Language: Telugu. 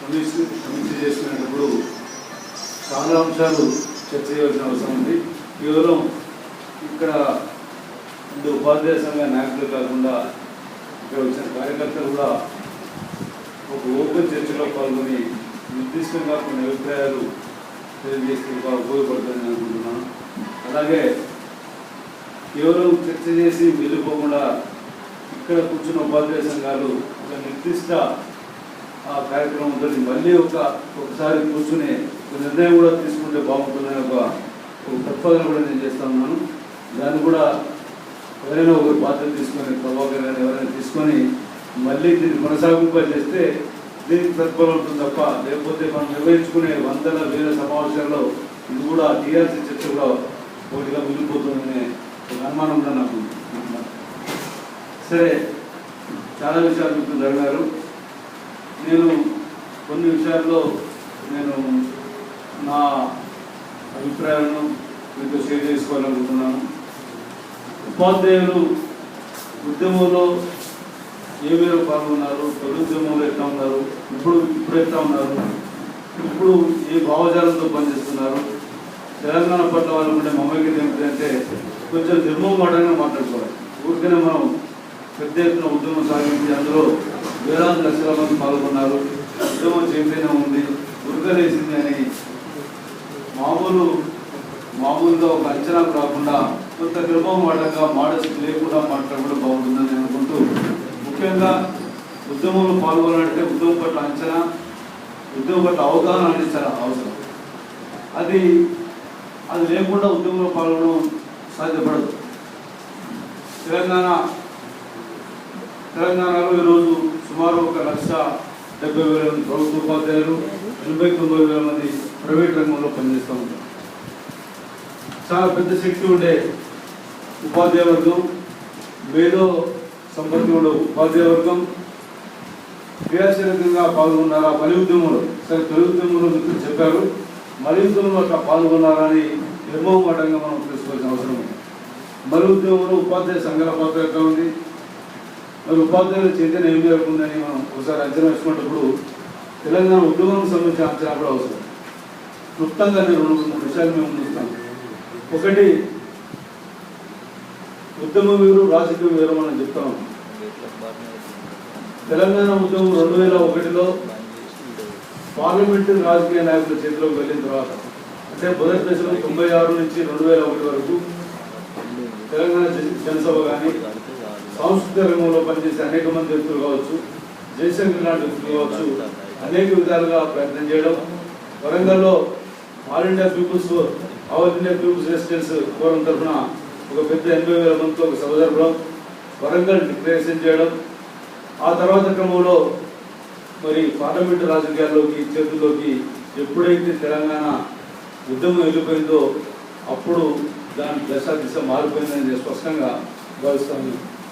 సమీక్ష చేసుకునేటప్పుడు చాలా అంశాలు చర్చ చేయాల్సిన అవసరం ఉంది. కేవలం ఇక్కడ ఉపాధ్యాయ సంఘ నాయకులు కాకుండా ఇక్కడ వచ్చిన కార్యకర్తలు కూడా ఒక ఓపెన్ చర్చలో పాల్గొని నిర్దిష్టంగా కొన్ని అభిప్రాయాలు తెలియజేస్తే ఉపయోగపడుతుందని అనుకుంటున్నాను. అలాగే కేవలం చర్చ చేసి వెళ్ళిపోకుండా ఇక్కడ కూర్చున్న ఉపాధ్యాయ సంఘాలు ఒక నిర్దిష్ట కార్యక్రమం ఉంటుంది, మళ్ళీ ఒకసారి కూర్చుని ఒక నిర్ణయం కూడా తీసుకుంటే బాగుంటుందని ఒక ప్రతిపాదన కూడా నేను చేస్తా ఉన్నాను. దాన్ని కూడా ఎవరైనా ఒకరు బాధ్యత తీసుకొని, ప్రభాకర్ గారిని ఎవరైనా తీసుకొని మళ్ళీ దీన్ని కొనసాగింప చేస్తే దీనికి ప్రతిఫలం ఉంటుంది తప్ప, లేకపోతే మనం నిర్వహించుకునే వందల వేల సమావేశాల్లో ఇది కూడా టీఆర్సీ చర్చ కూడా పోటీగా మిగిలిపోతుందనే ఒక అనుమానం కూడా నాకు. సరే, చాలా విషయాలు మీకు జరిగారు. నేను కొన్ని విషయాల్లో నా అభిప్రాయాలను మీతో షేర్ చేసుకోవాలనుకుంటున్నాను. ఉపాధ్యాయులు ఉద్యమంలో ఏ మేరకు పాల్గొన్నారు, తొలి ఉద్యమంలో ఎట్లా ఉన్నారు, ఇప్పుడు ఎట్లా ఉన్నారు, ఇప్పుడు ఏ భావజాలంతో పనిచేస్తున్నారు, తెలంగాణ పట్ల వాళ్ళు ఉండే మమేకత ఏమిటంటే కొంచెం నిర్మూలమాటంగా మాట్లాడుకోవాలి. ఊరికనే మనం పెద్ద ఎత్తున ఉద్యమం సాగించి అందులో వేలాది లక్షల మంది పాల్గొన్నారు, ఉద్యమం చేస్తూనే ఉంది, ఉరకలేసింది అని మామూలుగా ఒక అంచనాకు రాకుండా కొంత నిర్మూలమాటంగా మాడసి లేకుండా మాట్లాడడం బాగుంటుందని నేను అనుకుంటూ, ముఖ్యంగా ఉద్యమంలో పాల్గొనాలంటే ఉద్యమం పట్ల అంచనా, ఉద్యమం పట్ల అవగాహన అనేది చాలా అవసరం. అది లేకుండా ఉద్యమంలో పాల్గొనడం సాధ్యపడదు. తెలంగాణలో ఈరోజు సుమారు 1,70,000 మంది ప్రభుత్వ ఉపాధ్యాయులు, 89,000 మంది ప్రైవేట్ రంగంలో పనిచేస్తూ ఉంటారు. చాలా పెద్ద శక్తి ఉండే ఉపాధ్యాయ వర్గం, మేధో సంపత్తి ఉండే ఉపాధ్యాయ వర్గం క్రియాశీలకంగా పాల్గొన్నారా మలి ఉద్యమంలో? సరే, తొలి ఉద్యమంలో మిత్రులు చెప్పారు, మలి ఉద్యమంలో అట్లా పాల్గొన్నారని నిర్మోహమాటంగా మనం తెలుసుకోవాల్సిన అవసరం ఉంది. మలి ఉద్యమంలో ఉపాధ్యాయ సంఘాల పాత్ర ఎట్లా ఉంది, మరి ఉపాధ్యాయుల చైతన్యం ఏం జరుగుతుందని మనం ఒకసారి అంచనా వేసుకున్నప్పుడు తెలంగాణ ఉద్యమానికి సంబంధించిన అంచనా కూడా అవసరం. క్లుప్తంగా నేను 2-3 విషయాలు మేము చూస్తాం. ఒకటి, ఉద్యమం వేరు, రాజకీయం వేరు మనం చెప్తాం. తెలంగాణ ఉద్యమం 2001లో పార్లమెంటరీ రాజకీయ నాయకుల చేతిలోకి వెళ్ళిన తర్వాత, అంటే మొదటి దశలో 96 నుంచి 2001 వరకు తెలంగాణ జనసభ కానీ, సాంస్కృతిక రంగంలో పనిచేసే అనేక మంది వ్యక్తులు కావచ్చు, జయశంకర్ లాంటి వ్యక్తులు కావచ్చు, అనేక విధాలుగా ప్రయత్నం చేయడం. వరంగల్లో all India people's residence forum తరఫున ఒక పెద్ద 80,000 మందితో ఒక సభ జరపడం, వరంగల్ డిక్లరేషన్ చేయడం. ఆ తర్వాత క్రమంలో మరి పార్లమెంటు రాజకీయాల్లోకి చేతుల్లోకి ఎప్పుడైతే తెలంగాణ ఉద్యమం వెళ్ళిపోయిందో అప్పుడు దాని దిశ మారిపోయిందని స్పష్టంగా భావిస్తాను.